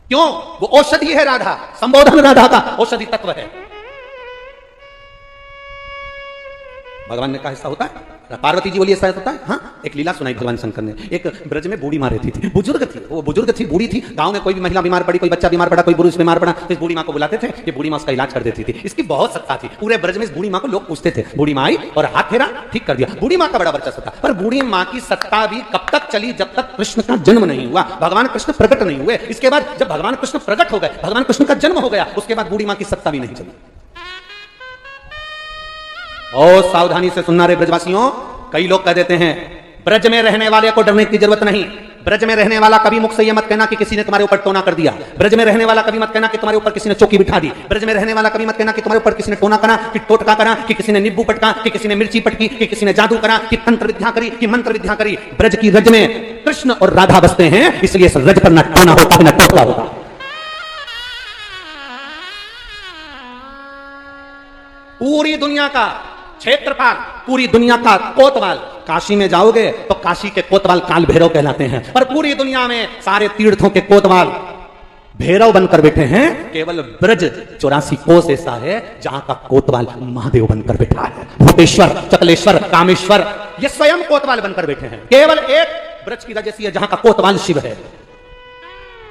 क्यों? वो औषधि है राधा, संबोधन राधा का औषधि तत्व है। भगवान ने कहा ऐसा होता है, पार्वती जी बोली ऐसा होता है। हाँ, एक लीला सुनाई भगवान शंकर ने। एक ब्रज में बूढ़ी माँ रहती थी, बुजुर्ग थी, वो बुजुर्ग थी, बूढ़ी थी। गांव में कोई भी महिला बीमार पड़ी, कोई बच्चा बीमार पड़ा, कोई पुरुष बीमार पड़ा, तो इस बूढ़ी माँ को बुलाते थे, ये बूढ़ी माँ उसका इलाज कर देती थी। इसकी बहुत सत्ता थी, पूरे ब्रज में इस बूढ़ी माँ को लोग पूछते थे। बूढ़ी माँ आई और हाथ फेरा, ठीक कर दिया। बूढ़ी माँ का बड़ा वर्चस्व था। पर बूढ़ी माँ की सत्ता भी कब तक चली? जब तक कृष्ण का जन्म नहीं हुआ, भगवान कृष्ण प्रकट नहीं हुए। इसके बाद जब भगवान कृष्ण प्रकट हो गए, भगवान कृष्ण का जन्म हो गया, उसके बाद बूढ़ी माँ की सत्ता भी नहीं चली। और सावधानी से सुनना रे ब्रजवासियों, कई लोग कह देते हैं ब्रज में रहने वाले को डरने की जरूरत नहीं। ब्रज में रहने वाला कभी मुख से यह मत कहना कि किसी ने तुम्हारे ऊपर टोना कर दिया। ब्रज में रहने वाला कभी मत कहना कि तुम्हारे ऊपर किसी ने चौकी बिठा दी। ब्रज में रहने वाला कभी मत कहना कि तुम्हारे ऊपर किसी ने टोना करा, कि टोटका करा, कि किसी ने नींबू पटका, कि किसी ने मिर्ची पटकी, कि किसी ने जादू करा, कि तंत्र विद्या करी, कि मंत्र विद्या करी। ब्रज की रज में कृष्ण और राधा बसते हैं, इसलिए इस रज पर न टोना होता है न टोटका होता। पूरी दुनिया का क्षेत्रपाल, पूरी दुनिया का कोतवाल। काशी में जाओगे तो काशी के कोतवाल काल भैरव कहलाते हैं, पर पूरी दुनिया में सारे तीर्थों के कोतवाल भैरव बनकर बैठे हैं। केवल ब्रज 84 कोस ऐसा है जहां का कोतवाल महादेव बनकर बैठा है। भूतेश्वर, चकलेश्वर, कामेश्वर ये स्वयं कोतवाल बनकर बैठे हैं। केवल एक ब्रज की रज ऐसी है जहां का कोतवाल शिव है,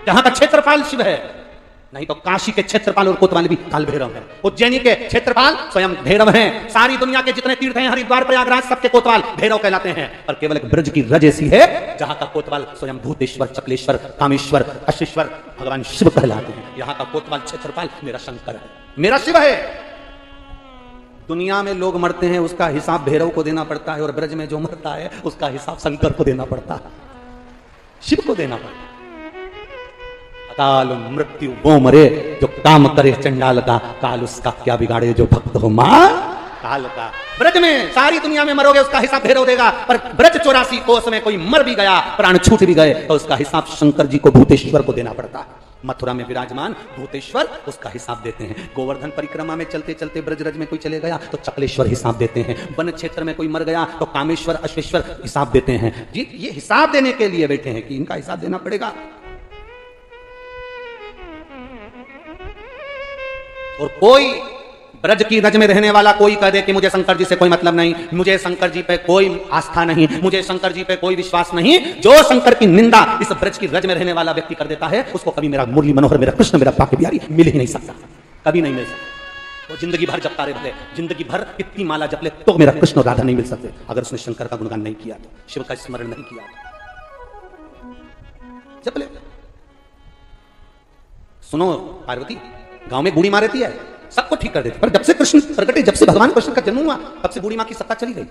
जहां का क्षेत्रपाल शिव है। नहीं तो काशी के क्षेत्रपाल और कोतवाल भी काल भैरव हैं। उज्जैनी के क्षेत्रपाल स्वयं भैरव हैं। सारी दुनिया के जितने तीर्थ हैं, हरिद्वार प्रयागराज, सबके कोतवाल भैरव कहलाते हैं। पर केवल एक ब्रज की रज ऐसी है जहां का कोतवाल स्वयं भूतेश्वर, चकलेश्वर, कामेश्वर, अशेश्वर भगवान शिव कहलाते हैं। यहां का कोतवाल क्षेत्रपाल मेरा शंकर है, मेरा शिव है। दुनिया में लोग मरते हैं उसका हिसाब भैरव को देना पड़ता है, और ब्रज में जो मरता है उसका हिसाब शंकर को देना पड़ता है, शिव को देना पड़ता है। अकाल मृत्यु वो मरे जो काम करे चंडाल का, काल उसका क्या बिगाड़े जो भक्त हो मां काल का। ब्रज में सारी दुनिया में मरोगे उसका हिसाब भैरव देगा, पर ब्रज 84 कोस में कोई मर भी गया, प्राण छूट भी गए, तो उसका हिसाब शंकर जी को, भूतेश्वर को देना पड़ता है। मथुरा में विराजमान भूतेश्वर उसका हिसाब देते हैं। गोवर्धन परिक्रमा में चलते चलते ब्रजरज में कोई चले गया तो चकलेश्वर हिसाब देते हैं। वन क्षेत्र में कोई मर गया तो कामेश्वर, अश्वेश्वर हिसाब देते हैं। जी, ये हिसाब देने के लिए बैठे हैं कि इनका हिसाब देना पड़ेगा। और कोई ब्रज की रज में रहने वाला कोई कह दे कि मुझे शंकर जी से कोई मतलब नहीं, मुझे शंकर जी पे कोई आस्था नहीं, मुझे शंकर जी पे कोई विश्वास नहीं, जो शंकर की निंदा इस ब्रज की रज में रहने वाला व्यक्ति कर देता है उसको कभी मेरा मुरली मनोहर, मेरा कृष्ण, मेरा बाके बिहारी मिल ही नहीं सकता, कभी नहीं मिल सकता। वो जिंदगी भर जपता रहे भले, जिंदगी भर कितनी माला जप ले तो मेरा कृष्ण और राधा नहीं मिल सकते अगर उसने शंकर का गुणगान नहीं किया तो, शिव का स्मरण नहीं किया तो। जप ले। सुनो पार्वती, गांव में बूढ़ी माँ रहती है, सबको ठीक कर देती, पर जब से कृष्ण प्रकटे, जब से भगवान कृष्ण का जन्म हुआ, तब से बूढ़ी माँ की सत्ता चली गई।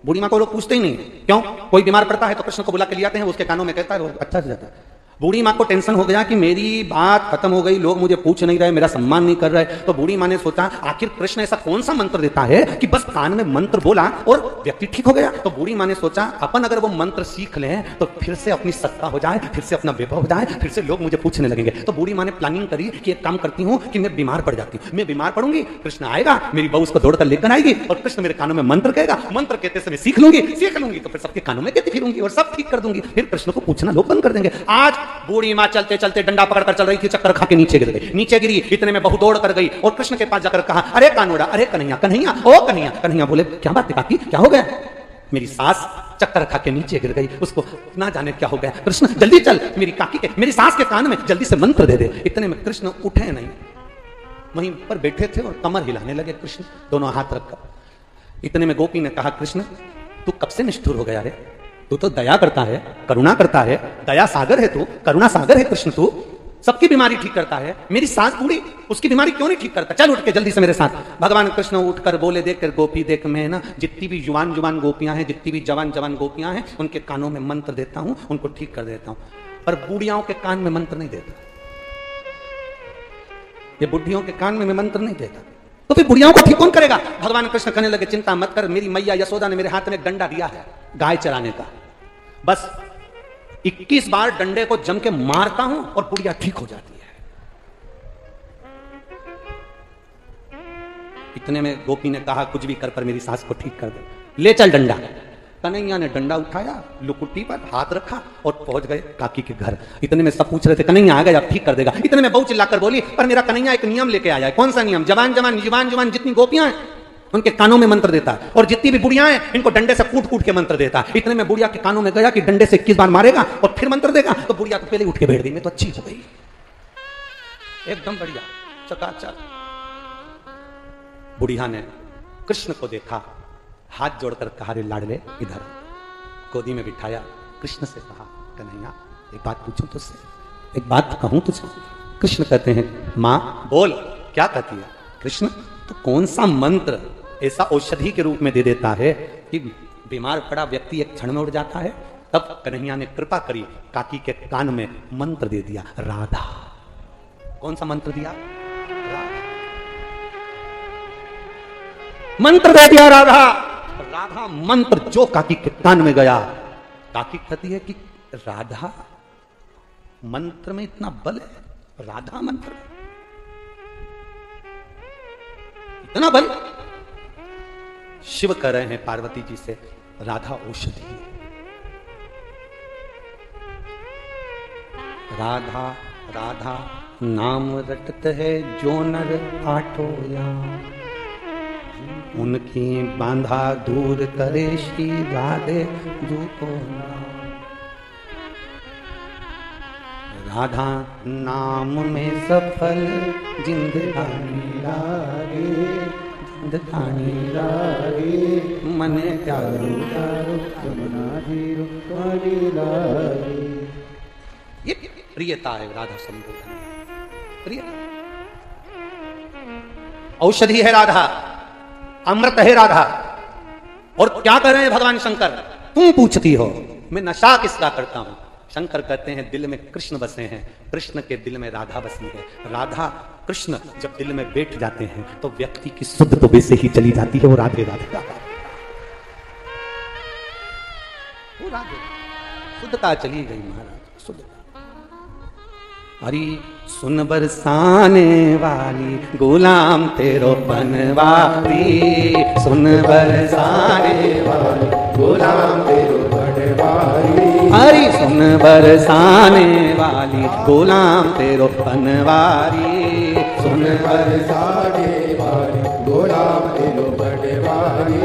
बूढ़ी माँ को लोग पूछते ही नहीं। क्यों? कोई बीमार पड़ता है तो कृष्ण को बुला के ले आते हैं, उसके कानों में कहता है, वो अच्छा से जाता है। बूढ़ी माँ को टेंशन हो गया कि मेरी बात खत्म हो गई, लोग मुझे पूछ नहीं रहे, मेरा सम्मान नहीं कर रहे। तो बूढ़ी माँ ने सोचा आखिर कृष्ण ऐसा कौन सा मंत्र देता है कि बस कान में मंत्र बोला और व्यक्ति ठीक हो गया। तो बूढ़ी माँ ने सोचा अपन अगर वो मंत्र सीख लें तो फिर से अपनी सत्ता हो जाए, फिर से अपना वैभव हो जाए, फिर से लोग मुझे पूछने लगेंगे। तो बूढ़ी माँ ने प्लानिंग करी कि एक काम करती हूँ कि मैं बीमार पड़ जाती हूँ, मैं बीमार पड़ूंगी, कृष्ण आएगा, मेरी बहू उसको दौड़कर लेकर आएगी और कृष्ण मेरे कानों में मंत्र कहेगा, मंत्र कहते समय सीख लूंगी तो फिर सबके कानों में कहती फिरूंगी और सब ठीक कर दूंगी, फिर कृष्ण को पूछना लोग बंद कर देंगे। आज बूढ़ी माँ चलते चलते डंडा पकड़कर चल रही थी, चक्कर खा के नीचे गिर गई। नीचे गिरी, इतने में बहू दौड़ कर गई और कृष्ण के पास जाकर कहा, अरे कानोड़ा, अरे कन्हैया, कन्हैया, ओ कन्हैया। कन्हैया बोले, क्या बात है काकी, क्या हो गया? मेरी सास चक्कर खा के नीचे गिर गई, उसको ना जाने क्या हो गया। कृष्ण जल्दी चल, मेरी काकी के, मेरी सास के कान में जल्दी से मंत्र दे दे। इतने में कृष्ण उठे नहीं, वहीं पर बैठे थे और कमर हिलाने लगे कृष्ण, दोनों हाथ रखकर। इतने में गोपी ने कहा, कृष्ण तू कब से निष्ठुर हो गया रे? तू तो दया करता है, करुणा करता है, दया सागर है तू, करुणा सागर है कृष्ण तू, सबकी बीमारी ठीक करता है। मेरी सास बूढ़ी, उसकी बीमारी क्यों नहीं ठीक करता? चल उठ के जल्दी से मेरे साथ। भगवान कृष्ण उठकर बोले, देख कर गोपी देख, मैं ना जितनी भी जुबान जुबान गोपियां हैं, जितनी भी जवान जवान गोपियां हैं, उनके कानों में मंत्र देता हूं, उनको ठीक कर देता हूं, पर बूढ़ियाओं के कान में मंत्र नहीं देता। ये बुढ़ियों के कान में मैं मंत्र नहीं देता, तो फिर बुढ़ियाओं को ठीक कौन करेगा? भगवान कृष्ण कहने लगे, चिंता मत कर, मेरी मैया यशोदा ने मेरे हाथ में एक डंडा दिया है गाय चराने का, बस 21 बार डंडे को जम के मारता हूं और बुढ़िया ठीक हो जाती है। इतने में गोपी ने कहा, कुछ भी कर पर मेरी सास को ठीक कर दे, ले चल डंडा। कन्हैया ने डंडा उठाया, लुकुटी पर हाथ रखा और पहुंच गए काकी के घर। इतने में सब पूछ रहे थे, कन्हैया आ गया, अब ठीक कर देगा। इतने में बहू चिल्लाकर बोली, पर मेरा कन्हैया एक नियम लेके आया है। कौन सा नियम? जवान जवान जुबान जुबान जितनी गोपियां हैं उनके कानों में मंत्र देता है, और जितनी भी बुढ़ियां हैं इनको डंडे से कूट कूट के मंत्र देता है। इतने में बुढ़िया के कानों में गया कि डंडे से 21 बार मारेगा और फिर मंत्र देगा, तो बुढ़िया तो पहले उठ के बैठ गई, मैं तो अच्छी हो गई, एकदम बढ़िया, चकाचक। बुढ़िया ने कृष्ण को देखा, हाथ जोड़कर कहा, रे लाडले इधर। गोदी में बिठाया, कृष्ण से कहा, कन्हैया एक बात पूछूं तुझसे, एक बात कहूं तुझसे? कृष्ण कहते हैं, मां बोल, क्या कहती है? कृष्ण तो कौन सा मंत्र ऐसा औषधि के रूप में दे देता है कि बीमार पड़ा व्यक्ति एक क्षण में उड़ जाता है? तब कन्हैया ने कृपा करी, काकी के कान में मंत्र दे दिया, राधा। कौन सा मंत्र दिया? राधा। मंत्र दे दिया राधा। राधा मंत्र जो काकी के कान में गया, काकी कहती है कि राधा मंत्र में इतना बल है, राधा मंत्र में इतना बल। शिव कह रहे हैं पार्वती जी से, राधा औषधि है। राधा राधा नाम रटत है जो नर आठो या, उनकी बांधा दूर करे श्री राधे जूतो। राधा नाम में सफल जिंदगानी लागे, जिंदगानी लागे, मन प्यारो प्यारो यमुना जीरो तुम्हारी लागे। ये प्रियता है राधा संबोधन, प्रियता। औषधि है राधा, अमृत है राधा। और क्या कर रहे हैं भगवान शंकर? तुम पूछती हो मैं नशा किसका करता हूं। शंकर कहते हैं दिल में कृष्ण बसे हैं, कृष्ण के दिल में राधा बसी है। राधा कृष्ण जब दिल में बैठ जाते हैं तो व्यक्ति की शुद्ध तो वैसे ही चली जाती है। वो राधे राधे, वो राधे, शुद्धता चली गई महाराज, शुद्धता। हरी सुन बरसाने वाली गुलाम तेरो बनवारी, सुन बरसाने वाली गुलाम तेरो बनवारी। हरी सुन बरसाने वाली गुलाम तेरो बनवारी, सुन बरसाने वाली गुलाम तेरो बनवारी।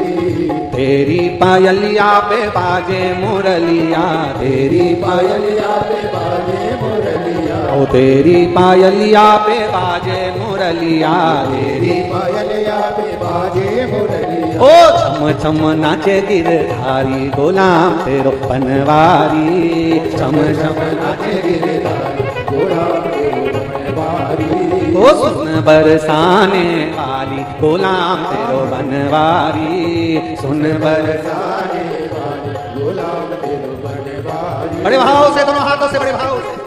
तेरी पायलिया पे बाजे मुरलिया, तेरी पायलिया पे बाजे मुरलिया, ओ तेरी पायलिया पे बाजे मुरलिया, तेरी पायलिया पे बाजे मुरलिया। ओ छम छम नाचे गिरधारी गुलाम तेरो बनवारी, छम छम नाचे गिरधारी गुलाम तेरो बनवारी। ओ सुन बरसाने वाली गुलाम तेरो बनवारी, सुन बरसाने वाली गुलाम तेरो बनवारी। बड़े भाव से, दोनों हाथों से, बड़े भाव से।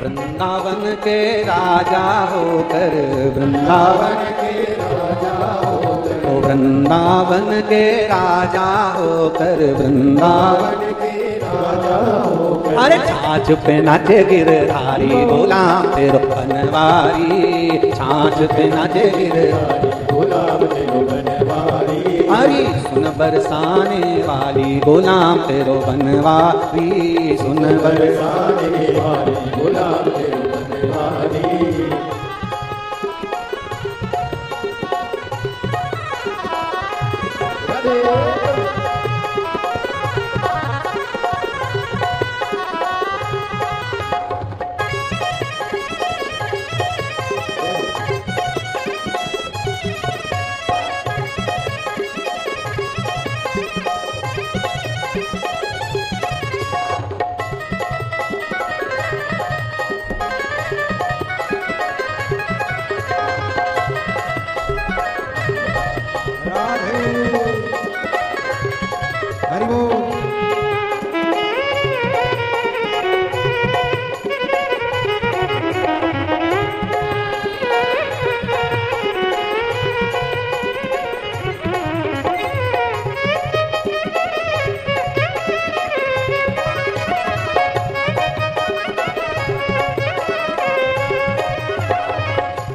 वृंदावन के राजा होकर, वृंदावन के राजा होकर, ओ वृंदावन के राजा होकर, वृंदावन के राजा होकर। अरे छाछ पे नाचे गिरधारी गुलाम तेरो बनवारी, छाछ पे नाचे गिरधारी गुलाम तेरो बनवारी। हरी सुन बरसाने वाली गुलाम तेरो बनवारी, सुन बरसाने वाली गुलाम तेरो बनवारी।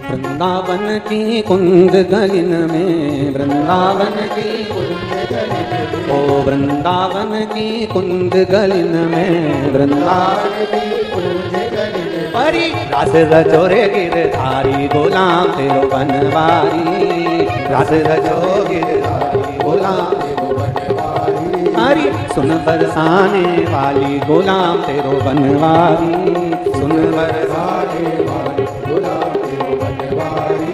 वृंदावन की कुंद गलिन में, वृंदावन की कुंद गलिन में, ओ वृंदावन की कुंद गलिन में, वृंदावन की कुंद गलिन में। परी रास रचोरे गिरधारी गुलाम तेरो बनवारी, रास रचो गिरधारी गुलाम तेरो बनवारी। हरी सुन बरसाने वाली गुलाम तेरो बनवारी, सुन बरसाने वाली गुलाम तेरो बनवारी।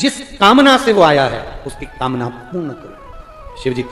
जिस कामना से वो आया है उसकी कामना पूर्ण करो। शिव जी